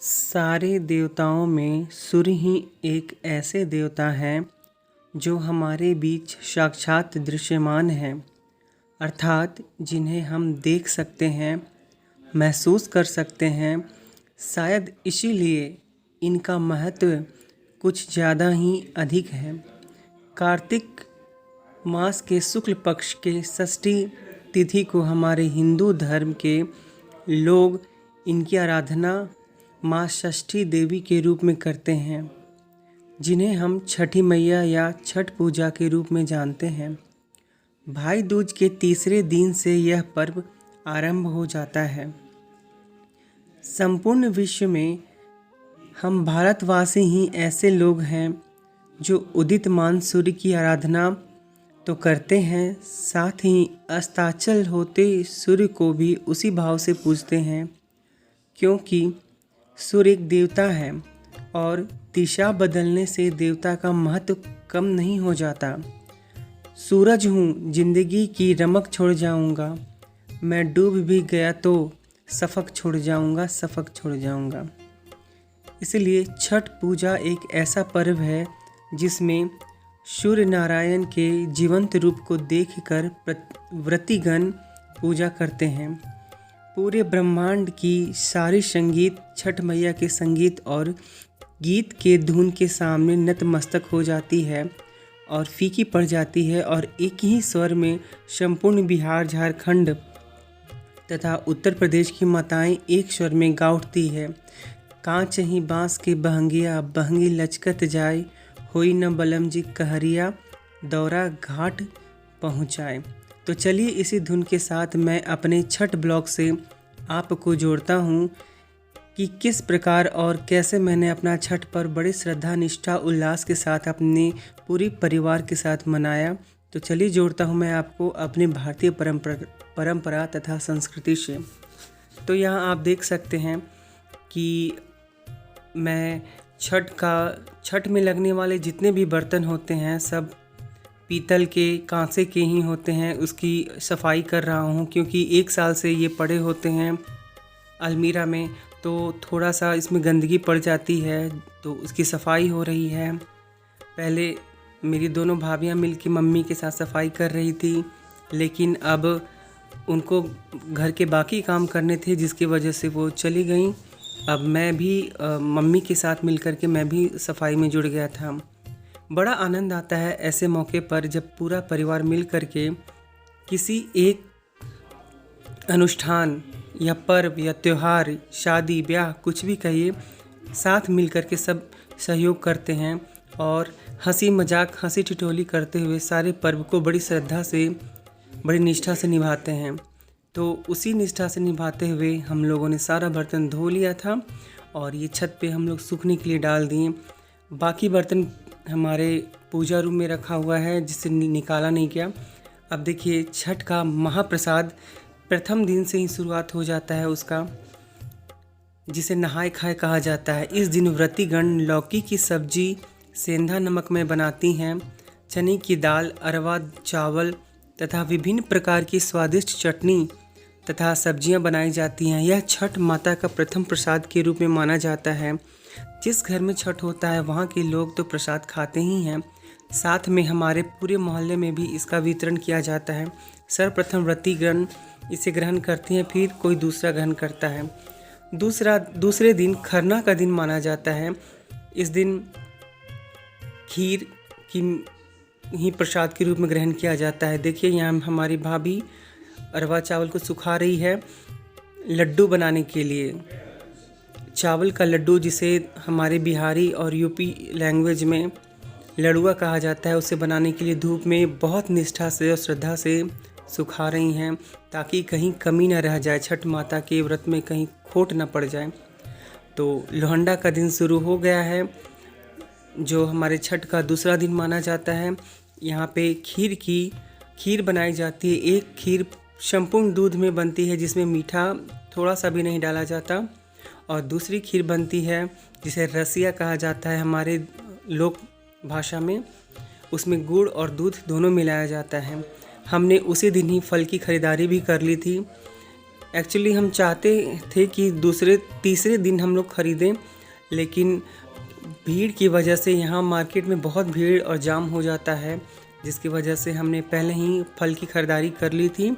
सारे देवताओं में सूर्य ही एक ऐसे देवता हैं जो हमारे बीच साक्षात दृश्यमान हैं, अर्थात जिन्हें हम देख सकते हैं, महसूस कर सकते हैं। शायद इसीलिए इनका महत्व कुछ ज़्यादा ही अधिक है। कार्तिक मास के शुक्ल पक्ष के षष्ठी तिथि को हमारे हिंदू धर्म के लोग इनकी आराधना माँ षष्ठी देवी के रूप में करते हैं, जिन्हें हम छठी मैया या छठ पूजा के रूप में जानते हैं। भाई दूज के तीसरे दिन से यह पर्व आरंभ हो जाता है। संपूर्ण विश्व में हम भारतवासी ही ऐसे लोग हैं जो उदितमान सूर्य की आराधना तो करते हैं, साथ ही अस्ताचल होते सूर्य को भी उसी भाव से पूजते हैं, क्योंकि सूर्य एक देवता है और दिशा बदलने से देवता का महत्व कम नहीं हो जाता। सूरज हूँ, जिंदगी की रमक छोड़ जाऊँगा, मैं डूब भी गया तो सफक छोड़ जाऊँगा, सफक छोड़ जाऊँगा। इसलिए छठ पूजा एक ऐसा पर्व है जिसमें सूर्य नारायण के जीवंत रूप को देखकर व्रतीगण पूजा करते हैं। पूरे ब्रह्मांड की सारी संगीत छठ मैया के संगीत और गीत के धुन के सामने नतमस्तक हो जाती है और फीकी पड़ जाती है, और एक ही स्वर में संपूर्ण बिहार, झारखंड तथा उत्तर प्रदेश की माताएं एक स्वर में गा उठती है। कांच ही बांस के बहंगिया, बहंगी लचकत जाए, होई न बलम जी कहरिया, दौरा घाट पहुँचाए। तो चलिए इसी धुन के साथ मैं अपने छठ ब्लॉग से आपको जोड़ता हूँ कि किस प्रकार और कैसे मैंने अपना छठ पर बड़ी श्रद्धा, निष्ठा, उल्लास के साथ अपने पूरी परिवार के साथ मनाया। तो चलिए जोड़ता हूँ मैं आपको अपने भारतीय परंपरा तथा संस्कृति से। तो यहाँ आप देख सकते हैं कि मैं छठ में लगने वाले जितने भी बर्तन होते हैं सब पीतल के, कांसे के ही होते हैं। उसकी सफाई कर रहा हूँ क्योंकि एक साल से ये पड़े होते हैं अलमीरा में, तो थोड़ा सा इसमें गंदगी पड़ जाती है, तो उसकी सफाई हो रही है। पहले मेरी दोनों भाभियाँ मिलकर मम्मी के साथ सफाई कर रही थी, लेकिन अब उनको घर के बाकी काम करने थे जिसकी वजह से वो चली गईं। अब मैं भी मम्मी के साथ मिलकर के मैं भी सफाई में जुड़ गया था। बड़ा आनंद आता है ऐसे मौके पर जब पूरा परिवार मिल कर के किसी एक अनुष्ठान या पर्व या त्यौहार, शादी, ब्याह, कुछ भी कहिए, साथ मिल कर के सब सहयोग करते हैं और हंसी मजाक, हंसी ठिठोली करते हुए सारे पर्व को बड़ी श्रद्धा से, बड़ी निष्ठा से निभाते हैं। तो उसी निष्ठा से निभाते हुए हम लोगों ने सारा बर्तन धो लिया था और ये छत पे हम लोग सूखने के लिए डाल दिए। बाकी बर्तन हमारे पूजा रूम में रखा हुआ है जिसे निकाला नहीं गया। अब देखिए छठ का महाप्रसाद प्रथम दिन से ही शुरुआत हो जाता है उसका, जिसे नहाय खाए कहा जाता है। इस दिन व्रतीगण लौकी की सब्जी सेंधा नमक में बनाती हैं। चने की दाल, अरवा चावल तथा विभिन्न प्रकार की स्वादिष्ट चटनी तथा सब्जियां बनाई जाती हैं। यह छठ माता का प्रथम प्रसाद के रूप में माना जाता है। जिस घर में छठ होता है वहाँ के लोग तो प्रसाद खाते ही हैं, साथ में हमारे पूरे मोहल्ले में भी इसका वितरण किया जाता है। सर्वप्रथम व्रतीगण इसे ग्रहण करते हैं, फिर कोई दूसरा ग्रहण करता है। दूसरे दिन खरना का दिन माना जाता है। इस दिन खीर की ही प्रसाद के रूप में ग्रहण किया जाता है। देखिए यहाँ हमारी भाभी अरवा चावल को सुखा रही है लड्डू बनाने के लिए। चावल का लड्डू, जिसे हमारे बिहारी और यूपी लैंग्वेज में लड़ुआ कहा जाता है, उसे बनाने के लिए धूप में बहुत निष्ठा से और श्रद्धा से सुखा रही हैं ताकि कहीं कमी न रह जाए, छठ माता के व्रत में कहीं खोट न पड़ जाए। तो लोहंडा का दिन शुरू हो गया है, जो हमारे छठ का दूसरा दिन माना जाता है। यहाँ पे खीर बनाई जाती है। एक खीर संपूर्ण दूध में बनती है जिसमें मीठा थोड़ा सा भी नहीं डाला जाता, और दूसरी खीर बनती है जिसे रसिया कहा जाता है हमारे लोक भाषा में। उसमें गुड़ और दूध दोनों मिलाया जाता है। हमने उसी दिन ही फल की खरीदारी भी कर ली थी। एक्चुअली हम चाहते थे कि दूसरे तीसरे दिन हम लोग ख़रीदें, लेकिन भीड़ की वजह से यहाँ मार्केट में बहुत भीड़ और जाम हो जाता है, जिसकी वजह से हमने पहले ही फल की ख़रीदारी कर ली थी।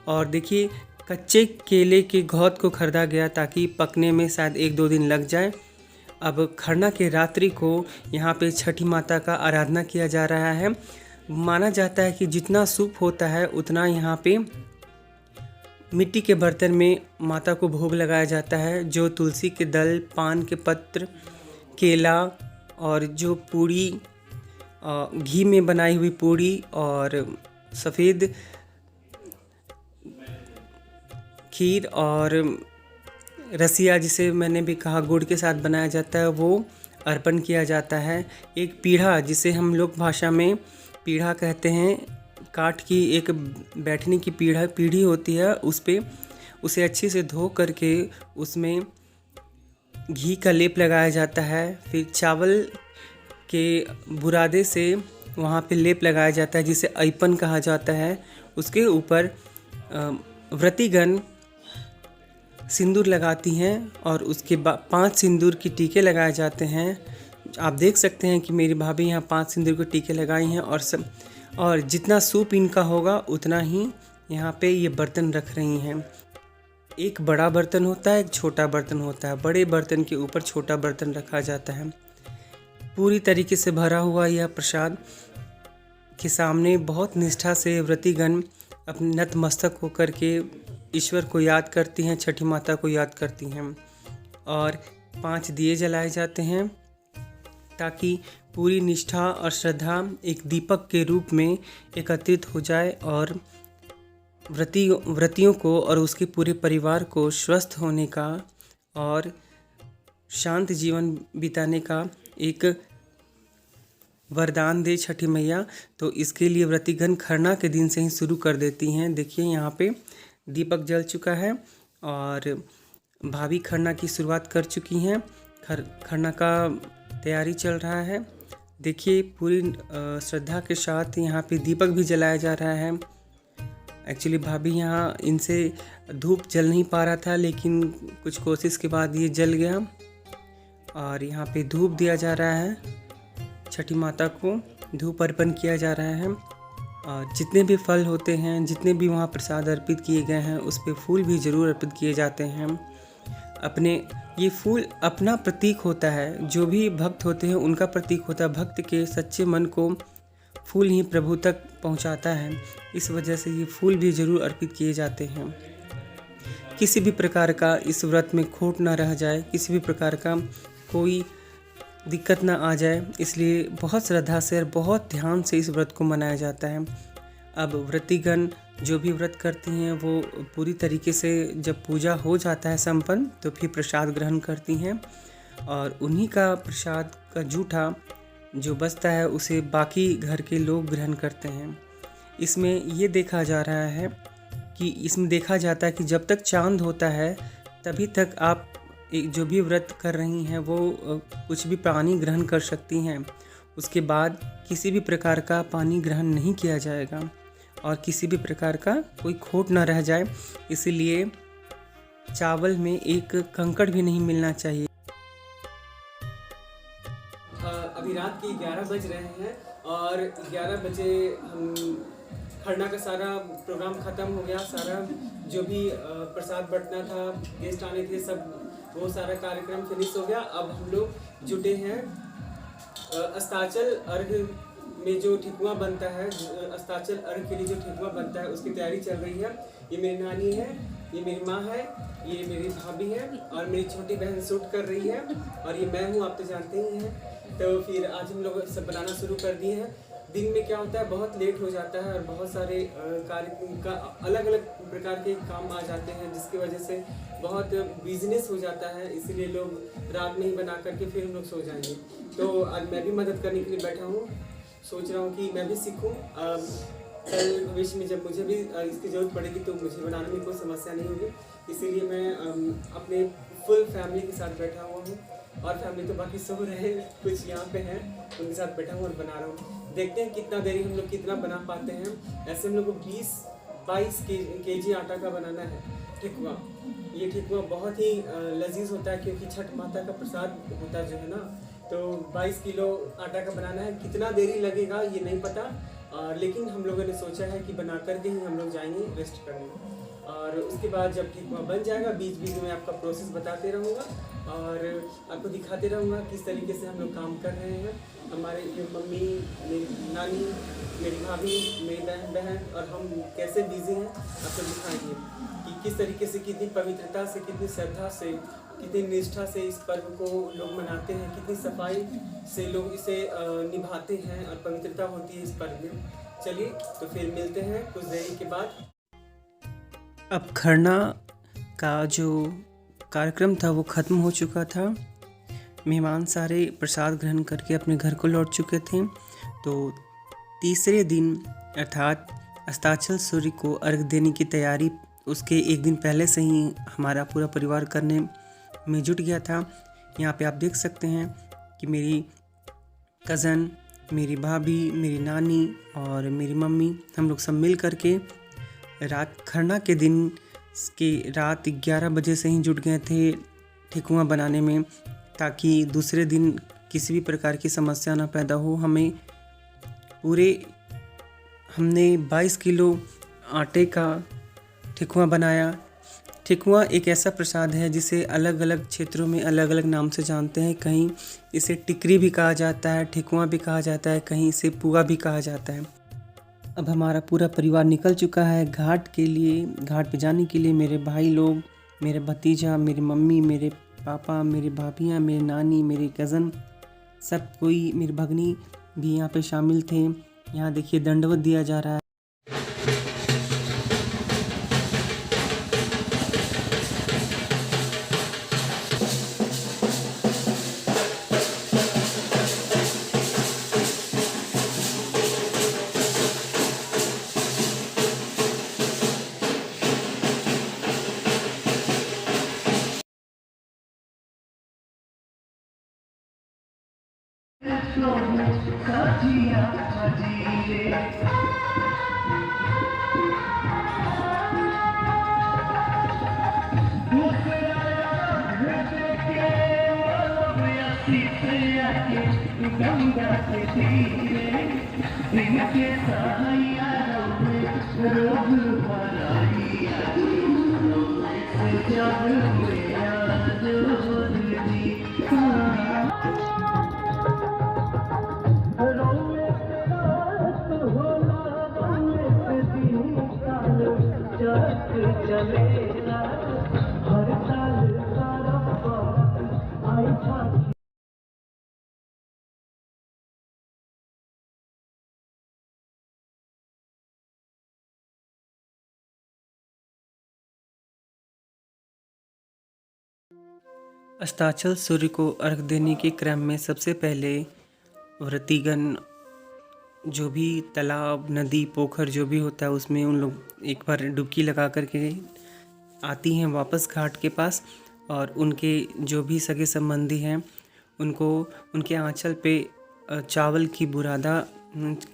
और देखिए, कच्चे केले के घौद को ख़रीदा गया ताकि पकने में शायद 1-2 दिन लग जाए। अब खरना के रात्रि को यहाँ पे छठी माता का आराधना किया जा रहा है। माना जाता है कि जितना सूप होता है उतना यहाँ पे मिट्टी के बर्तन में माता को भोग लगाया जाता है, जो तुलसी के दल, पान के पत्र, केला और जो पूड़ी, घी में बनाई हुई पूड़ी और सफ़ेद खीर और रसिया, जिसे मैंने भी कहा गुड़ के साथ बनाया जाता है, वो अर्पण किया जाता है। एक पीढ़ा, जिसे हम लोग भाषा में पीढ़ा कहते हैं, काठ की एक बैठने की पीढ़ी होती है, उसे अच्छे से धो करके उसमें घी का लेप लगाया जाता है। फिर चावल के बुरादे से वहाँ पे लेप लगाया जाता है, जिसे ऐपन कहा जाता है। उसके ऊपर व्रतीगण सिंदूर लगाती हैं और उसके बाद 5 सिंदूर की टीके लगाए जाते हैं। आप देख सकते हैं कि मेरी भाभी यहाँ 5 सिंदूर के टीके लगाई हैं और जितना सूप इनका होगा उतना ही यहाँ पे ये बर्तन रख रही हैं। एक बड़ा बर्तन होता है, एक छोटा बर्तन होता है। बड़े बर्तन के ऊपर छोटा बर्तन रखा जाता है। पूरी तरीके से भरा हुआ यह प्रसाद के सामने बहुत निष्ठा से व्रतीगण अपने नतमस्तक होकर के ईश्वर को याद करती हैं, छठी माता को याद करती हैं और 5 दिए जलाए जाते हैं, ताकि पूरी निष्ठा और श्रद्धा एक दीपक के रूप में एकत्रित हो जाए और व्रतियों को और उसके पूरे परिवार को स्वस्थ होने का और शांत जीवन बिताने का एक वरदान दे छठी मैया। तो इसके लिए व्रतीगण खरना के दिन से ही शुरू कर देती हैं। देखिए, यहाँ पे दीपक जल चुका है और भाभी खरना की शुरुआत कर चुकी हैं। खरना का तैयारी चल रहा है। देखिए, पूरी श्रद्धा के साथ यहाँ पे दीपक भी जलाया जा रहा है। एक्चुअली भाभी यहाँ इनसे धूप जल नहीं पा रहा था, लेकिन कुछ कोशिश के बाद ये जल गया और यहाँ पे धूप दिया जा रहा है। छठी माता को धूप अर्पण किया जा रहा है और जितने भी फल होते हैं, जितने भी वहाँ प्रसाद अर्पित किए गए हैं, उस पे फूल भी ज़रूर अर्पित किए जाते हैं। ये फूल अपना प्रतीक होता है। जो भी भक्त होते हैं उनका प्रतीक होता है। भक्त के सच्चे मन को फूल ही प्रभु तक पहुँचाता है। इस वजह से ये फूल भी ज़रूर अर्पित किए जाते हैं। किसी भी प्रकार का इस व्रत में खोट ना रह जाए, किसी भी प्रकार का कोई दिक्कत ना आ जाए, इसलिए बहुत श्रद्धा से और बहुत ध्यान से इस व्रत को मनाया जाता है। अब व्रतीगण जो भी व्रत करती हैं वो पूरी तरीके से जब पूजा हो जाता है संपन्न, तो फिर प्रसाद ग्रहण करती हैं और उन्हीं का प्रसाद का जूठा जो बचता है उसे बाकी घर के लोग ग्रहण करते हैं। इसमें ये देखा जाता है कि जब तक चांद होता है तभी तक आप जो भी व्रत कर रही हैं वो कुछ भी पानी ग्रहण कर सकती हैं। उसके बाद किसी भी प्रकार का पानी ग्रहण नहीं किया जाएगा और किसी भी प्रकार का कोई खोट ना रह जाए, इसीलिए चावल में एक कंकड़ भी नहीं मिलना चाहिए। अभी रात के 11 बज रहे हैं और 11 बजे हम खरना का सारा प्रोग्राम ख़त्म हो गया। सारा जो भी प्रसाद बंटना था, गेस्ट आने थे, सब वो सारा कार्यक्रम फिनिश हो गया। अब हम लोग जुटे हैं अस्ताचल अर्घ में जो ठेकुआ बनता है, अस्ताचल अर्घ के लिए जो ठेकुआ बनता है उसकी तैयारी चल रही है। ये मेरी नानी है, ये मेरी माँ है, ये मेरी भाभी है और मेरी छोटी बहन शूट कर रही है और ये मैं हूँ, आप तो जानते ही हैं। तो फिर आज हम लोग सब बनाना शुरू कर दिए हैं। दिन में क्या होता है, बहुत लेट हो जाता है और बहुत सारे कार्य का अलग अलग प्रकार के काम आ जाते हैं, जिसकी वजह से बहुत बिजनेस हो जाता है। इसीलिए लोग रात में ही बना करके फिर हम लोग सो जाएंगे। तो आज मैं भी मदद करने के लिए बैठा हूँ। सोच रहा हूँ कि मैं भी सीखूँ। कल भविष्य में जब मुझे भी इसकी ज़रूरत पड़ेगी तो मुझे बनाने में कोई समस्या नहीं होगी। इसीलिए मैं अपने फुल फैमिली के साथ बैठा हुआ हूँ और फैमिली तो बाकी सो रहे हैं, कुछ यहाँ पे हैं, उनके साथ बैठा हूँ और बना रहा हूँ। देखते हैं कितना देरी हम लोग कितना बना पाते हैं। ऐसे हम लोग को 20-22 केजी आटा का बनाना है ठेकुआ। ये ठेकुआ बहुत ही लजीज होता है, क्योंकि छठ माता का प्रसाद होता जो है ना। तो 22 किलो आटा का बनाना है। कितना देरी लगेगा ये नहीं पता, लेकिन हम लोगों ने सोचा है कि बना करके ही हम लोग जाएंगे रेस्ट करने। और उसके बाद जब ठेकुआ बन जाएगा, बीच बीच में आपका प्रोसेस बताते रहूँगा और आपको दिखाते रहूँगा किस तरीके से हम लोग काम कर रहे हैं। हमारे मम्मी, मेरी नानी, मेरी भाभी, मेरी बहन और हम कैसे बिजी हैं आपको दिखाएंगे कि किस तरीके से, कितनी पवित्रता से, कितनी श्रद्धा से, कितनी निष्ठा से इस पर्व को लोग मनाते हैं, कितनी सफाई से लोग इसे निभाते हैं और पवित्रता होती है इस पर्व में। चलिए तो फिर मिलते हैं कुछ देरी के बाद। अब खरना का जो कार्यक्रम था वो ख़त्म हो चुका था। मेहमान सारे प्रसाद ग्रहण करके अपने घर को लौट चुके थे। तो तीसरे दिन अर्थात अस्ताचल सूर्य को अर्घ देने की तैयारी उसके एक दिन पहले से ही हमारा पूरा परिवार करने में जुट गया था। यहाँ पे आप देख सकते हैं कि मेरी कज़न, मेरी भाभी, मेरी नानी और मेरी मम्मी, हम लोग सब मिल करके रात खरना के दिन के रात 11 बजे से ही जुट गए थे ठेकुआ बनाने में, ताकि दूसरे दिन किसी भी प्रकार की समस्या ना पैदा हो। हमने 22 किलो आटे का ठेकुआ बनाया। ठेकुआ एक ऐसा प्रसाद है जिसे अलग अलग क्षेत्रों में अलग अलग नाम से जानते हैं। कहीं इसे टिकरी भी कहा जाता है, ठेकुआ भी कहा जाता है, कहीं इसे पुआ भी कहा जाता है। अब हमारा पूरा परिवार निकल चुका है घाट पे जाने के लिए। मेरे भाई लोग, मेरे भतीजा, मेरी मम्मी, मेरे पापा, मेरी भाभियाँ, मेरी नानी, मेरे कज़न, सब कोई, मेरी भगनी भी यहाँ पे शामिल थे। यहाँ देखिए दंडवत दिया जा रहा है। अस्ताचल सूर्य को अर्घ देने के क्रम में सबसे पहले व्रतीगण जो भी तालाब, नदी, पोखर जो भी होता है उसमें उन लोग एक बार डुबकी लगा करके आती हैं वापस घाट के पास, और उनके जो भी सगे संबंधी हैं उनको उनके आंचल पे चावल की बुरादा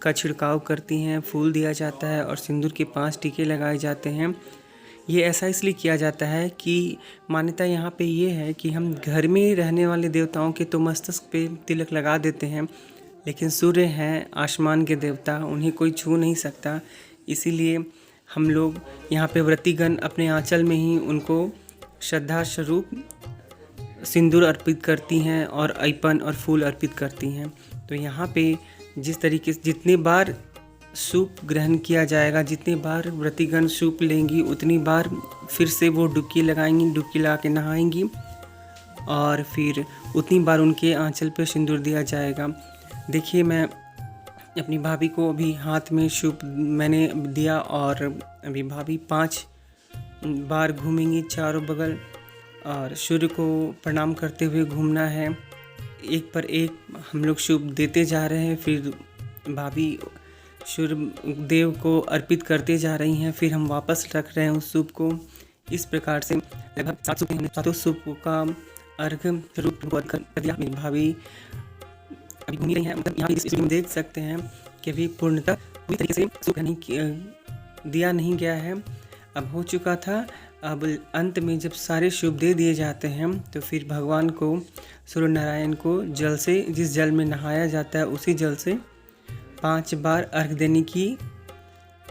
का छिड़काव करती हैं, फूल दिया जाता है और सिंदूर के 5 टीके लगाए जाते हैं। ये ऐसा इसलिए किया जाता है कि मान्यता यहाँ पे ये है कि हम घर में रहने वाले देवताओं के तो मस्तक पे तिलक लगा देते हैं, लेकिन सूर्य हैं आसमान के देवता, उन्हें कोई छू नहीं सकता। इसीलिए हम लोग यहाँ पे व्रतीगण अपने आंचल में ही उनको श्रद्धा स्वरूप सिंदूर अर्पित करती हैं और अर्पण और फूल अर्पित करती हैं। तो यहाँ पे जिस तरीके से जितने बार सूप ग्रहण किया जाएगा, जितने बार व्रतीगण सूप लेंगी उतनी बार फिर से वो डुबकी लगाएंगी, डुबकी लगा के नहाएंगी और फिर उतनी बार उनके आंचल पे सिंदूर दिया जाएगा। देखिए मैं अपनी भाभी को अभी हाथ में सूप मैंने दिया और अभी भाभी 5 बार घूमेंगी चारों बगल और सूर्य को प्रणाम करते हुए घूमना है। एक पर एक हम लोग सूप देते जा रहे हैं, फिर भाभी सूर्य देव को अर्पित करते जा रही हैं, फिर हम वापस रख रहे हैं उस सूप को। इस प्रकार से लगभग 700 सूप का अर्घ स्वरूप कर दिया। मेरी भाभी अभी घूम रही हैं, मतलब यहाँ इस में देख सकते हैं कि अभी पूर्णतः पूरी तरीके से सूप दिया नहीं गया है। अब हो चुका था, अब अंत में जब सारे शुभ दे दिए जाते हैं तो फिर भगवान को, सूर्य नारायण को जल से, जिस जल में नहाया जाता है उसी जल से 5 बार अर्घ देने की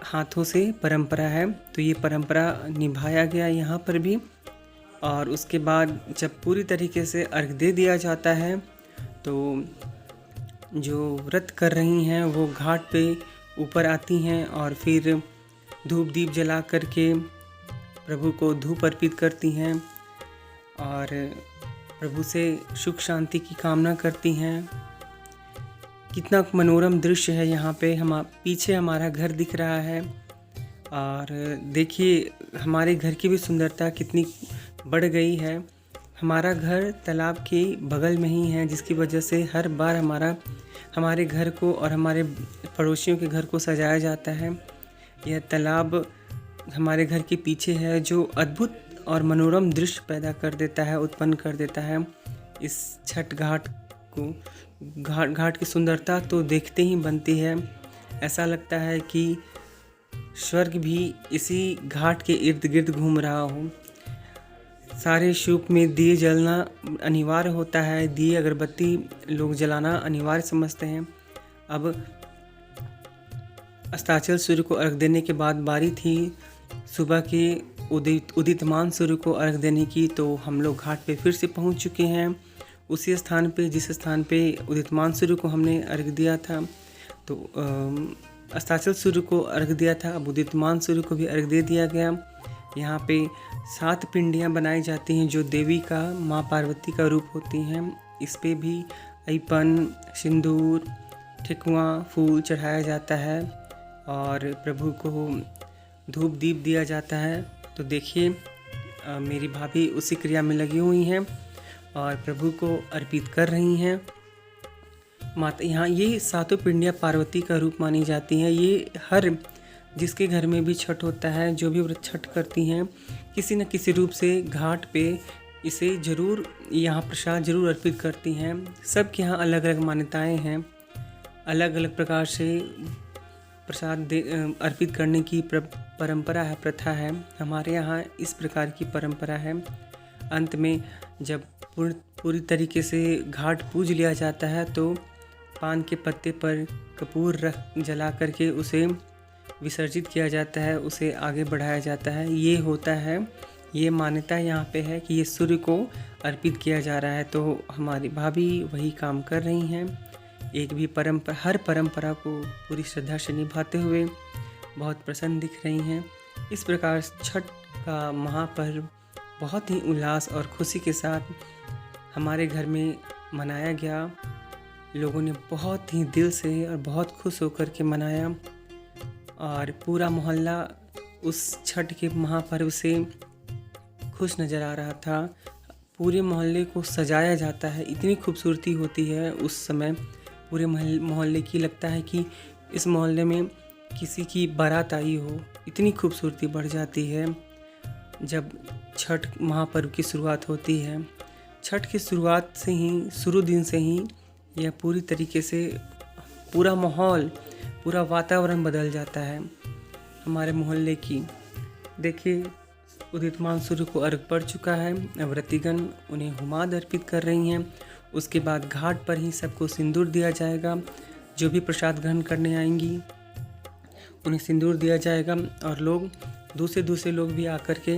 हाथों से परंपरा है। तो ये परंपरा निभाया गया यहाँ पर भी। और उसके बाद जब पूरी तरीके से अर्घ दे दिया जाता है तो जो व्रत कर रही हैं वो घाट पे ऊपर आती हैं और फिर धूप दीप जला करके प्रभु को धूप अर्पित करती हैं और प्रभु से सुख शांति की कामना करती हैं। कितना मनोरम दृश्य है यहाँ पे। हम पीछे हमारा घर दिख रहा है और देखिए हमारे घर की भी सुंदरता कितनी बढ़ गई है। हमारा घर तालाब के बगल में ही है, जिसकी वजह से हर बार हमारे घर को और हमारे पड़ोसियों के घर को सजाया जाता है। यह तालाब हमारे घर के पीछे है, जो अद्भुत और मनोरम दृश्य पैदा कर देता है, उत्पन्न कर देता है। इस छठ घाट को, घाट की सुंदरता तो देखते ही बनती है। ऐसा लगता है कि स्वर्ग भी इसी घाट के इर्द गिर्द घूम रहा हो। सारे शुभ में दिए जलना अनिवार्य होता है, दिए अगरबत्ती लोग जलाना अनिवार्य समझते हैं। अब अस्ताचल सूर्य को अर्घ देने के बाद बारी थी सुबह के उदितमान सूर्य को अर्घ देने की। तो हम लोग घाट पे फिर से पहुंच चुके हैं, उसी स्थान पे जिस स्थान पे उदितमान सूर्य को हमने अर्घ दिया था। तो अस्ताचल सूर्य को अर्घ दिया था, अब उदितमान सूर्य को भी अर्घ दे दिया गया। यहाँ पे 7 पिंडियाँ बनाई जाती हैं जो देवी का, माँ पार्वती का रूप होती हैं। इस पे भी अइपन, सिंदूर, ठेकुआ, फूल चढ़ाया जाता है और प्रभु को धूप दीप दिया जाता है। तो देखिए मेरी भाभी उसी क्रिया में लगी हुई हैं और प्रभु को अर्पित कर रही हैं। माता, यहाँ ये 7 पिंडियाँ पार्वती का रूप मानी जाती हैं। ये हर जिसके घर में भी छठ होता है, जो भी व्रत छठ करती हैं, किसी न किसी रूप से घाट पे इसे ज़रूर, यहाँ प्रसाद ज़रूर अर्पित करती हैं। सबके यहाँ अलग अलग मान्यताएं हैं, अलग अलग प्रकार से प्रसाद अर्पित करने की परंपरा है, प्रथा है। हमारे यहाँ इस प्रकार की परंपरा है। अंत में जब पूरी तरीके से घाट पूज लिया जाता है तो पान के पत्ते पर कपूर जला करके उसे विसर्जित किया जाता है, उसे आगे बढ़ाया जाता है। ये होता है, ये मान्यता यहाँ पे है कि ये सूर्य को अर्पित किया जा रहा है। तो हमारी भाभी वही काम कर रही हैं, एक भी हर परंपरा को पूरी श्रद्धा से निभाते हुए बहुत प्रसन्न दिख रही हैं। इस प्रकार छठ का महापर्व बहुत ही उल्लास और खुशी के साथ हमारे घर में मनाया गया। लोगों ने बहुत ही दिल से और बहुत खुश होकर के मनाया और पूरा मोहल्ला उस छठ के महापर्व से खुश नज़र आ रहा था। पूरे मोहल्ले को सजाया जाता है, इतनी खूबसूरती होती है उस समय पूरे मोहल्ले की। लगता है कि इस मोहल्ले में किसी की बारात आई हो, इतनी खूबसूरती बढ़ जाती है जब छठ महापर्व की शुरुआत होती है। छठ की शुरुआत से ही, शुरू दिन से ही यह पूरी तरीके से पूरा माहौल, पूरा वातावरण बदल जाता है हमारे मोहल्ले की। देखिए उदितमान सूर्य को अर्घ पड़ चुका है, व्रतीगण उन्हें हुमाद अर्पित कर रही हैं। उसके बाद घाट पर ही सबको सिंदूर दिया जाएगा। जो भी प्रसाद ग्रहण करने आएंगी उन्हें सिंदूर दिया जाएगा और लोग दूसरे लोग भी आकर के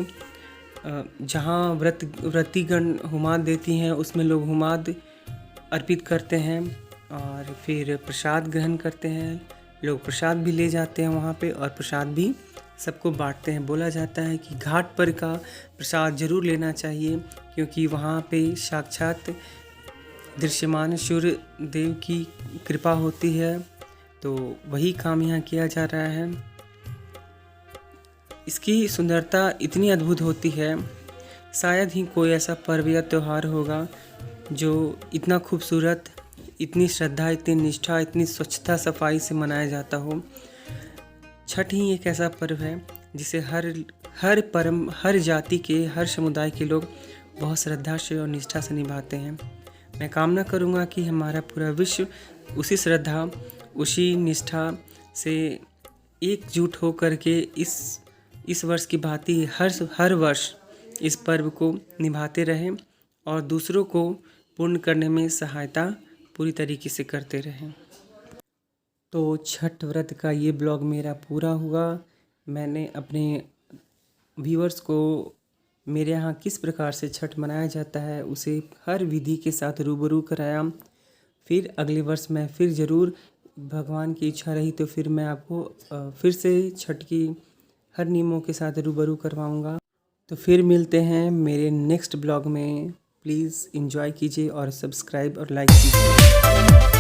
जहाँ व्रतीगण हुमाद देती हैं उसमें लोग हुमाद अर्पित करते हैं और फिर प्रसाद ग्रहण करते हैं। लोग प्रसाद भी ले जाते हैं वहाँ पे और प्रसाद भी सबको बांटते हैं। बोला जाता है कि घाट पर का प्रसाद जरूर लेना चाहिए, क्योंकि वहाँ पे साक्षात दृश्यमान सूर्य देव की कृपा होती है। तो वही काम यहाँ किया जा रहा है। इसकी सुंदरता इतनी अद्भुत होती है, शायद ही कोई ऐसा पर्व या त्यौहार होगा जो इतना खूबसूरत, इतनी श्रद्धा, इतनी निष्ठा, इतनी स्वच्छता सफाई से मनाया जाता हो। छठ ही एक ऐसा पर्व है जिसे हर जाति के, हर समुदाय के लोग बहुत श्रद्धा से और निष्ठा से निभाते हैं। मैं कामना करूँगा कि हमारा पूरा विश्व उसी श्रद्धा, उसी निष्ठा से एकजुट हो कर के इस वर्ष की भांति हर वर्ष इस पर्व को निभाते रहें और दूसरों को पूर्ण करने में सहायता पूरी तरीके से करते रहें। तो छठ व्रत का ये ब्लॉग मेरा पूरा हुआ। मैंने अपने व्यूअर्स को मेरे यहाँ किस प्रकार से छठ मनाया जाता है उसे हर विधि के साथ रूबरू कराया। फिर अगले वर्ष मैं फिर ज़रूर, भगवान की इच्छा रही तो फिर मैं आपको फिर से छठ की हर नियमों के साथ रूबरू करवाऊँगा। तो फिर मिलते हैं मेरे नेक्स्ट ब्लॉग में। प्लीज़ एंजॉय कीजिए और सब्सक्राइब और लाइक कीजिए।